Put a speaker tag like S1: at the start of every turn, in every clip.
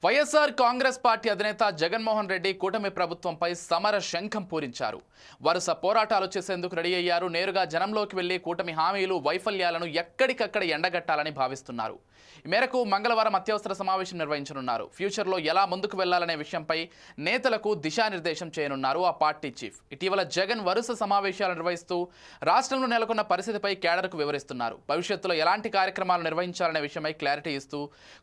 S1: YSR Congress party అధినేత జగన్మోహన్ రెడ్డి కూటమి ప్రభుత్వంపై సమర శంఖం పూరించారు. వరుస పోరాటాలు చేసేందుకు రెడీ అయ్యారు. నేరుగా జనంలోకి వెళ్లి కూటమి హామీలు, వైఫల్యాలను ఎక్కడికక్కడ ఎండగట్టాలని భావిస్తున్నారు. ఈ మేరకు మంగళవారం అత్యవసర సమావేశం నిర్వహించనున్నారు. ఫ్యూచర్లో ఎలా ముందుకు వెళ్లాలనే విషయంపై నేతలకు దిశానిర్దేశం చేయనున్నారు ఆ పార్టీ చీఫ్. ఇటీవల జగన్ వరుస సమావేశాలు నిర్వహిస్తూ రాష్ట్రంలో నెలకొన్న పరిస్థితిపై కేడర్కు వివరిస్తున్నారు. భవిష్యత్తులో ఎలాంటి కార్యక్రమాలు నిర్వహించాలనే విషయమై క్లారిటీ ఇస్తూ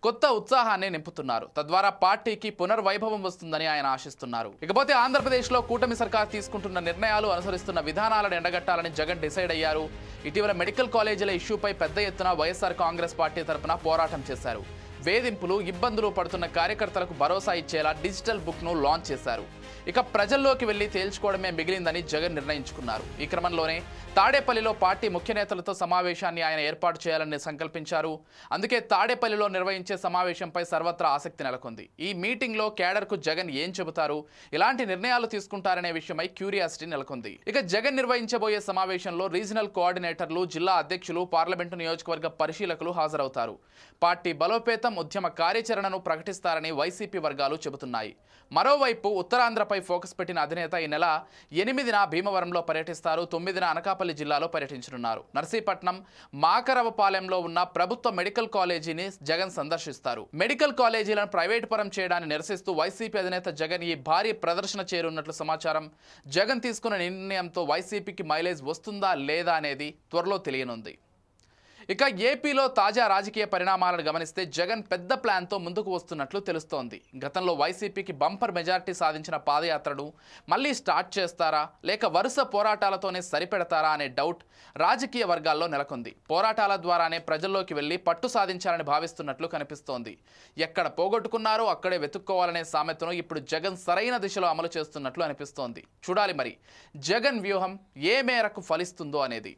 S1: కొత్త ఉత్సాహాన్ని నింపుతున్నారు. తద్వారా పార్టీకి పునర్వైభవం వస్తుందని ఆయన ఆశిస్తున్నారు. ఇకపోతే ఆంధ్రప్రదేశ్లో కూటమి సర్కార్ తీసుకుంటున్న నిర్ణయాలు, అనుసరిస్తున్న విధానాలను ఎండగట్టాలని జగన్ డిసైడ్ అయ్యారు. ఇటీవల మెడికల్ కాలేజీల ఇష్యూపై పెద్ద ఎత్తున వైఎస్ఆర్ కాంగ్రెస్ పార్టీ తరపున పోరాటం చేశారు. వేధింపులు, ఇబ్బందులు పడుతున్న కార్యకర్తలకు భరోసా ఇచ్చేలా డిజిటల్ బుక్ను లాంచ్ చేశారు. ఇక ప్రజల్లోకి వెళ్లి తేల్చుకోవడమే మిగిలిందని జగన్ నిర్ణయించుకున్నారు. ఈ క్రమంలోనే తాడేపల్లిలో పార్టీ ముఖ్య నేతలతో సమావేశాన్ని ఆయన ఏర్పాటు చేయాలని సంకల్పించారు. అందుకే తాడేపల్లిలో నిర్వహించే సమావేశంపై సర్వత్రా ఆసక్తి నెలకొంది. ఈ మీటింగ్లో కేడర్కు జగన్ ఏం చెబుతారు, ఎలాంటి నిర్ణయాలు తీసుకుంటారనే విషయమై క్యూరియాసిటీ నెలకొంది. ఇక జగన్ నిర్వహించబోయే సమావేశంలో రీజనల్ కోఆర్డినేటర్లు, జిల్లా అధ్యక్షులు, పార్లమెంటు నియోజకవర్గ పరిశీలకులు హాజరవుతారు. పార్టీ బలోపేతం, ఉద్యమ కార్యాచరణను ప్రకటిస్తారని వైసీపీ వర్గాలు చెబుతున్నాయి. మరోవైపు ఉత్తరాంధ్రపై ఫోకస్ పెట్టిన అధినేత ఈ నెల 8న భీమవరంలో పర్యటిస్తారు. 9న అనకాపల్లి జిల్లాలో పర్యటించనున్నారు. నర్సీపట్నం, మాకరవపాలెంలో ఉన్న ప్రభుత్వ మెడికల్ కాలేజీని జగన్ సందర్శిస్తారు. మెడికల్ కాలేజీలను ప్రైవేటు పరం చేయడాన్ని నిరసిస్తూ వైసీపీ అధినేత జగన్ ఈ భారీ ప్రదర్శన చేరున్నట్లు సమాచారం. జగన్ తీసుకున్న నిర్ణయంతో వైసీపీకి మైలేజ్ వస్తుందా లేదా అనేది త్వరలో తెలియనుంది. ఇక ఏపీలో తాజా రాజకీయ పరిణామాలను గమనిస్తే జగన్ పెద్ద ప్లాన్తో ముందుకు వస్తున్నట్లు తెలుస్తోంది. గతంలో వైసీపీకి బంపర్ మెజారిటీ సాధించిన పాదయాత్రను మళ్ళీ స్టార్ట్ చేస్తారా, లేక వరుస పోరాటాలతోనే సరిపెడతారా అనే డౌట్ రాజకీయ వర్గాల్లో నెలకొంది. పోరాటాల ద్వారానే ప్రజల్లోకి వెళ్లి పట్టు సాధించాలని భావిస్తున్నట్లు కనిపిస్తోంది. ఎక్కడ పోగొట్టుకున్నారో అక్కడే వెతుక్కోవాలనే సామెతను ఇప్పుడు జగన్ సరైన దిశలో అమలు చేస్తున్నట్లు అనిపిస్తోంది. చూడాలి మరి జగన్ వ్యూహం ఏ మేరకు ఫలిస్తుందో అనేది.